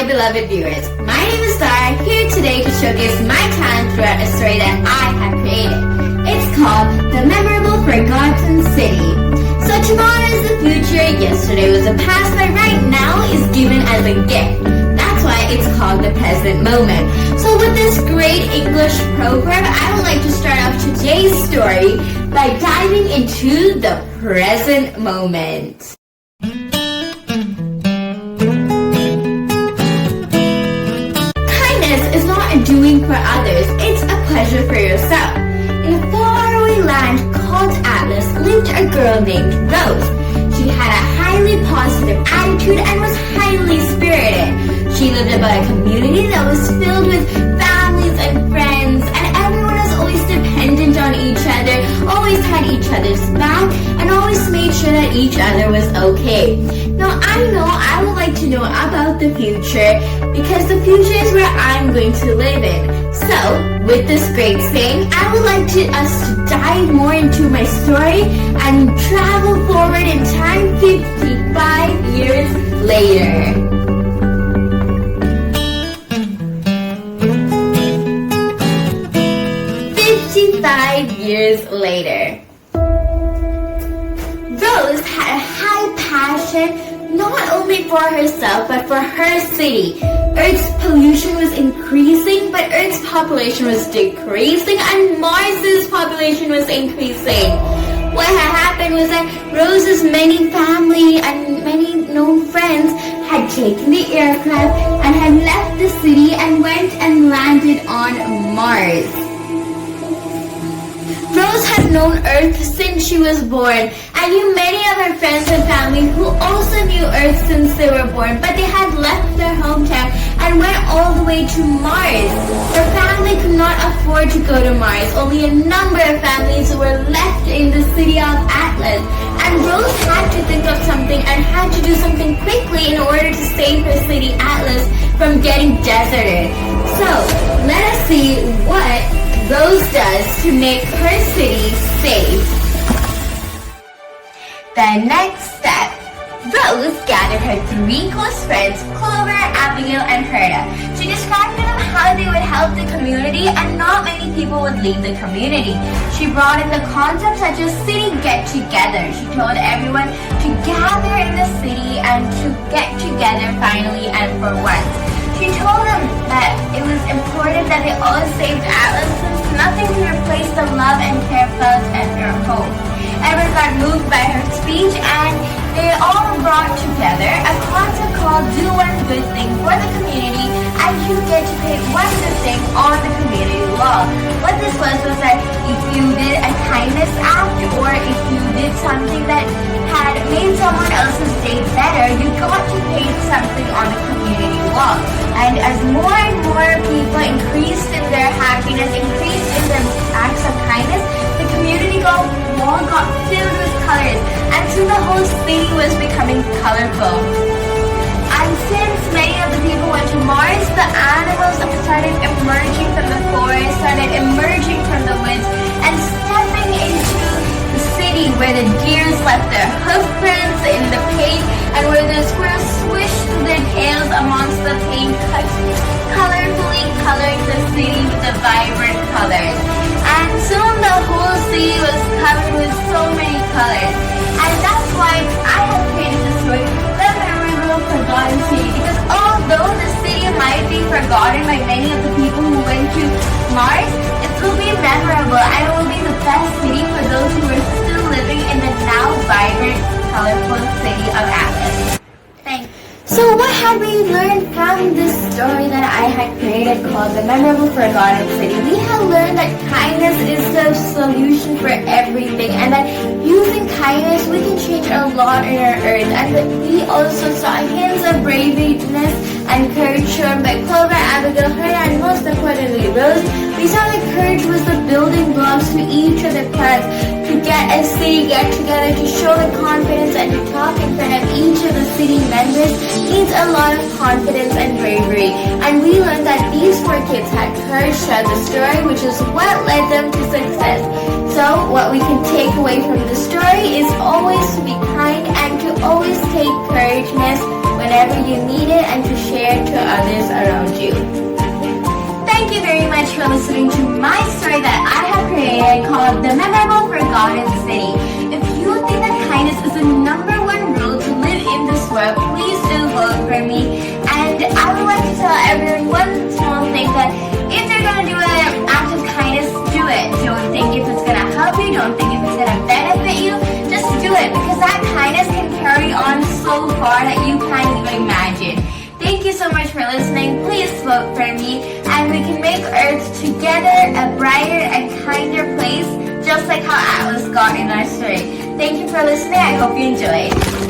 my beloved viewers. My name is Dara, here today to showcase my talent throughout a story that I have created. It's called The Memorable Forgotten City. So tomorrow is the future, yesterday was the past, but right now is given as a gift. That's why it's called the present moment. So with this great English proverb, I would like to start off today's story by diving into the present moment. Is not a doing for others, it's a pleasure for yourself. In a faraway land called Atlas lived a girl named Rose. She had a highly positive attitude and was highly spirited. She lived about a community that was filled with families and friends, and everyone was always dependent on each other, always had each other's back, and always made sure that each other was okay. Now I know I would like to know about the future because the future is where I'm going to live in. So, with this great saying, I would like us to dive more into my story and travel forward in time 55 years later. 55 years later. Rose had a high passion not only for herself but for her city. Earth's pollution was increasing, but Earth's population was decreasing, and Mars's population was increasing. What had happened was that Rose's many family and many known friends had taken the aircraft and had left the city and went and landed on Mars. Rose had known Earth since she was born and knew many of her friends and family who also knew Earth since they were born, but they had left their hometown and went all the way to Mars. Her family could not afford to go to Mars. Only a number of families were left in the city of Atlas, and Rose had to think of something and had to do something quickly in order to save her city Atlas from getting deserted. So, let us see what Rose does to make her city safe. The next step. Rose gathered her three close friends, Clover, Abigail, and Herta. She described to them how they would help the community and not many people would leave the community. She brought in the concept such as city get-together. She told everyone to gather in the city and to get together finally and for once. She told them that it was important that they all saved Atlas since nothing can replace the love and care felt at her home. Everyone got moved by her speech and they all brought together a concept called Do One Good Thing for the community, and you get to pay one good thing on the community wall. What this was that if you did a kindness act or if you did something that had made someone else's day better, you got to pay something on the community wall. And as more and more people increased in their happiness, increased in their acts of kindness, the community wall got filled with colors, and soon the whole city was becoming colorful. And since many of the people went to Mars, the animals started emerging from the forest, started emerging from the woods, and stepping into the city where the deers left their hoof prints in the paint, and where the squirrels swished their tails amongst the paint, colorfully coloring the city with the vibrant colors. And soon the whole city was covered with so many colors. And that's why I have created this story, The Memorable Forgotten City, because although the city might be forgotten by many of the people who went to Mars, it will be memorable and it will be the best city for those who are still living in the now vibrant, colorful city of Atlas. Thanks. So what have we learned from this story that I had created called The Memorable Forgotten City? We have learned that kindness is the solution for everything, and that using kindness we can change a lot in our earth, and that we also saw hints of braveness and courage shown by Clover, Abigail, Herta, and most importantly Rose. We saw that courage was the building blocks to each of the plans to get a city get together, to show the confidence and to talk in front of each of the city members needs a lot of confidence and bravery. And we learned that these four kids had courage throughout the story, which is what led them to success. So what we can take away from the story is always to be kind and to always take courageousness whenever you need it and to share to others around you. Thank you very much for listening to my story that I have created called The Memorable Forgotten City. If you think that kindness is the number one rule to live in this world, please do vote for me. And I would like to tell everyone one small thing that if they're going to do an act of kindness, do it. Don't think if it's going to help you, don't think if it's going to benefit you, just do it because that kindness can carry on so far that you can't even imagine. Thank you so much for listening. Please vote for me and we can make Earth together a brighter and kinder place just like how Atlas got in our story. Thank you for listening. I hope you enjoyed.